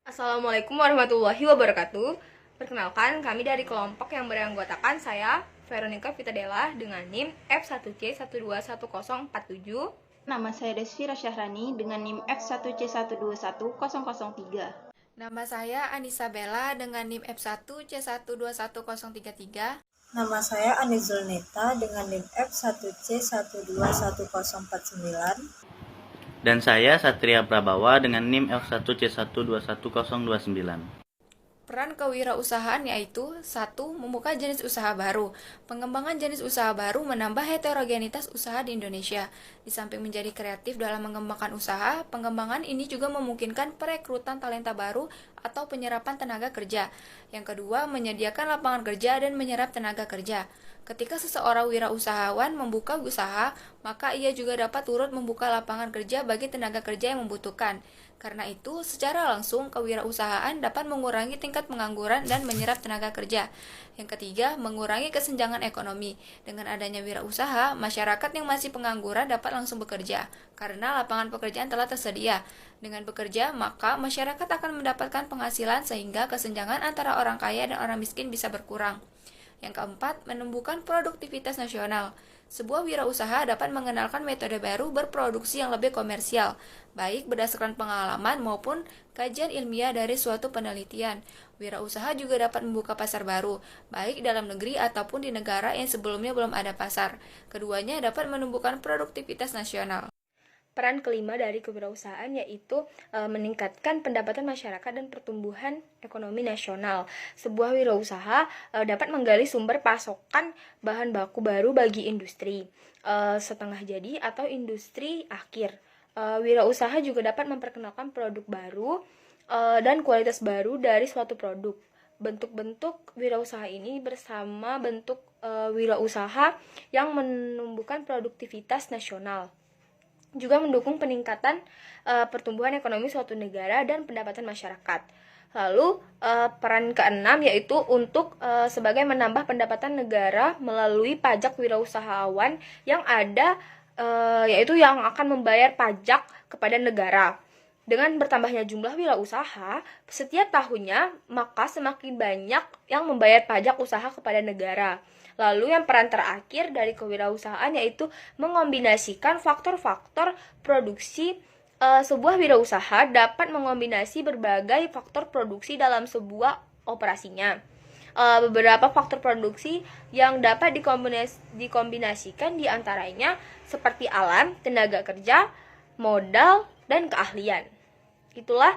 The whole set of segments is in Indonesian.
Assalamualaikum warahmatullahi wabarakatuh. Perkenalkan, kami dari kelompok yang beranggotakan saya, Veronica Vitadela, dengan NIM F1C121047. Nama saya Desvira Syahrani dengan NIM F1C121003. Nama saya Anissa Bella dengan NIM F1C121033. Nama saya Anis Zulnita dengan NIM F1C121049. Dan saya Satria Prabawa dengan NIM F1C121029. Peran kewirausahaan yaitu 1. Membuka jenis usaha baru. Pengembangan jenis usaha baru menambah heterogenitas usaha di Indonesia. Di samping menjadi kreatif dalam mengembangkan usaha, pengembangan ini juga memungkinkan perekrutan talenta baru atau penyerapan tenaga kerja. Yang kedua, menyediakan lapangan kerja dan menyerap tenaga kerja. Ketika seseorang wirausahawan membuka usaha, maka ia juga dapat turut membuka lapangan kerja bagi tenaga kerja yang membutuhkan. Karena itu, secara langsung kewirausahaan dapat mengurangi tingkat pengangguran dan menyerap tenaga kerja. Yang ketiga, mengurangi kesenjangan ekonomi. Dengan adanya wirausaha, masyarakat yang masih pengangguran dapat langsung bekerja, karena lapangan pekerjaan telah tersedia. Dengan bekerja, maka masyarakat akan mendapatkan penghasilan sehingga kesenjangan antara orang kaya dan orang miskin bisa berkurang. Yang keempat, menumbuhkan produktivitas nasional. Sebuah wirausaha dapat mengenalkan metode baru berproduksi yang lebih komersial, baik berdasarkan pengalaman maupun kajian ilmiah dari suatu penelitian. Wirausaha juga dapat membuka pasar baru, baik dalam negeri ataupun di negara yang sebelumnya belum ada pasar. Keduanya dapat menumbuhkan produktivitas nasional. Peran kelima dari kewirausahaan yaitu meningkatkan pendapatan masyarakat dan pertumbuhan ekonomi nasional. Sebuah wirausaha dapat menggali sumber pasokan bahan baku baru bagi industri setengah jadi atau industri akhir. Wirausaha juga dapat memperkenalkan produk baru dan kualitas baru dari suatu produk. Bentuk-bentuk wirausaha ini bersama bentuk wirausaha yang menumbuhkan produktivitas nasional, juga mendukung peningkatan pertumbuhan ekonomi suatu negara dan pendapatan masyarakat. Lalu peran keenam yaitu untuk sebagai menambah pendapatan negara melalui pajak wirausahawan yang ada, yaitu yang akan membayar pajak kepada negara. Dengan bertambahnya jumlah wirausaha setiap tahunnya, maka semakin banyak yang membayar pajak usaha kepada negara. Lalu yang peran terakhir dari kewirausahaan yaitu mengombinasikan faktor-faktor produksi. Sebuah wirausaha dapat mengombinasi berbagai faktor produksi dalam sebuah operasinya. Beberapa faktor produksi yang dapat dikombinasikan diantaranya seperti alam, tenaga kerja, modal, dan keahlian. Itulah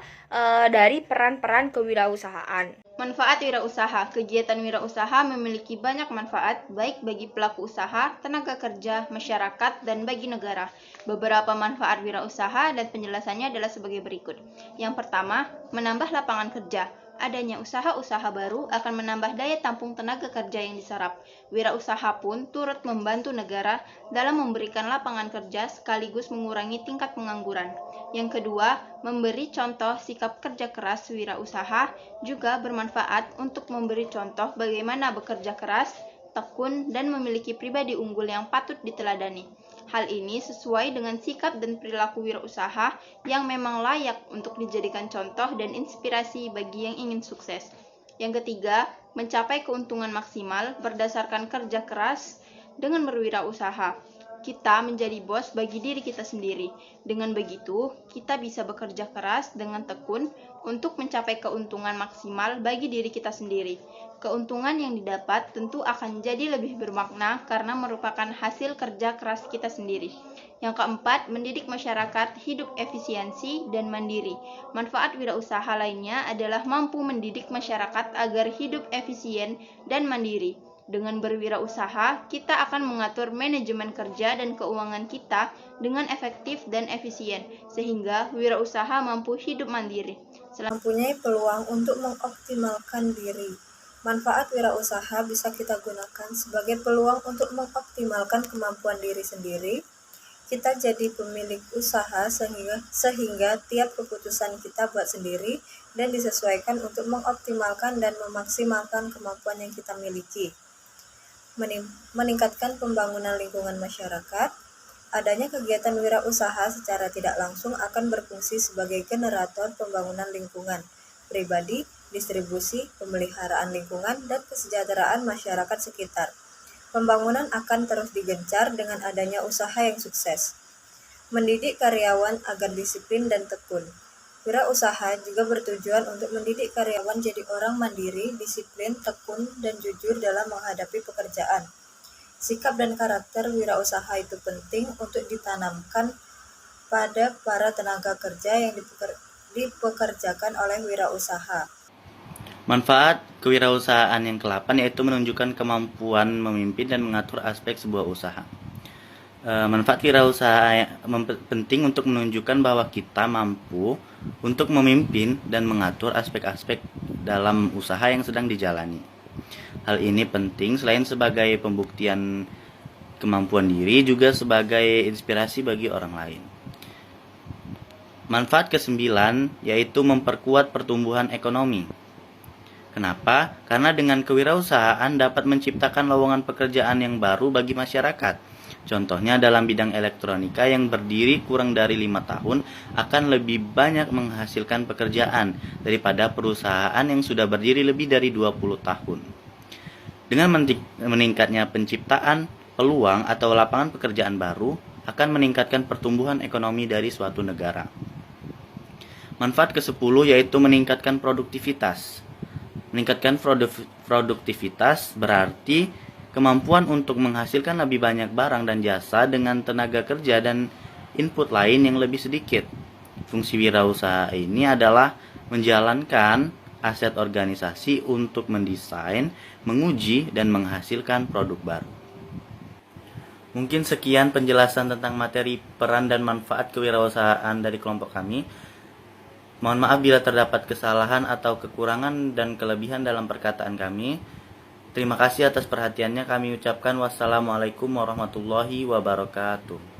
dari peran-peran kewirausahaan. Manfaat wirausaha. Kegiatan wirausaha memiliki banyak manfaat baik bagi pelaku usaha, tenaga kerja, masyarakat, dan bagi negara. Beberapa manfaat wirausaha dan penjelasannya adalah sebagai berikut. Yang pertama, menambah lapangan kerja. Adanya usaha-usaha baru akan menambah daya tampung tenaga kerja yang diserap. Wirausaha pun turut membantu negara dalam memberikan lapangan kerja sekaligus mengurangi tingkat pengangguran. Yang kedua, memberi contoh sikap kerja keras wirausaha juga bermanfaat untuk memberi contoh bagaimana bekerja keras, tekun, dan memiliki pribadi unggul yang patut diteladani. Hal ini sesuai dengan sikap dan perilaku wirausaha yang memang layak untuk dijadikan contoh dan inspirasi bagi yang ingin sukses. Yang ketiga, mencapai keuntungan maksimal berdasarkan kerja keras dengan berwirausaha. Kita menjadi bos bagi diri kita sendiri. Dengan begitu, kita bisa bekerja keras dengan tekun untuk mencapai keuntungan maksimal bagi diri kita sendiri. Keuntungan yang didapat tentu akan jadi lebih bermakna karena merupakan hasil kerja keras kita sendiri. Yang keempat, mendidik masyarakat hidup efisiensi dan mandiri. Manfaat wirausaha lainnya adalah mampu mendidik masyarakat agar hidup efisien dan mandiri. Dengan berwirausaha, kita akan mengatur manajemen kerja dan keuangan kita dengan efektif dan efisien, sehingga wirausaha mampu hidup mandiri. Mempunyai peluang untuk mengoptimalkan diri. Manfaat wirausaha bisa kita gunakan sebagai peluang untuk mengoptimalkan kemampuan diri sendiri. Kita jadi pemilik usaha sehingga tiap keputusan kita buat sendiri dan disesuaikan untuk mengoptimalkan dan memaksimalkan kemampuan yang kita miliki. Meningkatkan pembangunan lingkungan masyarakat. Adanya kegiatan wirausaha secara tidak langsung akan berfungsi sebagai generator pembangunan lingkungan. pribadi, distribusi, pemeliharaan lingkungan, dan kesejahteraan masyarakat sekitar. Pembangunan akan terus digencar dengan adanya usaha yang sukses. Mendidik karyawan agar disiplin dan tekun. Wirausaha juga bertujuan untuk mendidik karyawan jadi orang mandiri, disiplin, tekun, dan jujur dalam menghadapi pekerjaan. Sikap dan karakter wirausaha itu penting untuk ditanamkan pada para tenaga kerja yang dipekerjakan oleh wirausaha. Manfaat kewirausahaan yang ke-8 yaitu menunjukkan kemampuan memimpin dan mengatur aspek sebuah usaha. Manfaat wirausaha penting untuk menunjukkan bahwa kita mampu untuk memimpin dan mengatur aspek-aspek dalam usaha yang sedang dijalani. Hal ini penting selain sebagai pembuktian kemampuan diri, juga sebagai inspirasi bagi orang lain. Manfaat ke-9 yaitu memperkuat pertumbuhan ekonomi. Kenapa? Karena dengan kewirausahaan dapat menciptakan lowongan pekerjaan yang baru bagi masyarakat. Contohnya dalam bidang elektronika yang berdiri kurang dari 5 tahun akan lebih banyak menghasilkan pekerjaan daripada perusahaan yang sudah berdiri lebih dari 20 tahun. Dengan meningkatnya penciptaan peluang atau lapangan pekerjaan baru akan meningkatkan pertumbuhan ekonomi dari suatu negara. Manfaat ke-10 yaitu meningkatkan produktivitas. Meningkatkan produktivitas berarti kemampuan untuk menghasilkan lebih banyak barang dan jasa dengan tenaga kerja dan input lain yang lebih sedikit. Fungsi wirausaha ini adalah menjalankan aset organisasi untuk mendesain, menguji, dan menghasilkan produk baru. Mungkin sekian penjelasan tentang materi peran dan manfaat kewirausahaan dari kelompok kami. Mohon maaf bila terdapat kesalahan atau kekurangan dan kelebihan dalam perkataan kami. Terima kasih atas perhatiannya. Kami ucapkan wassalamualaikum warahmatullahi wabarakatuh.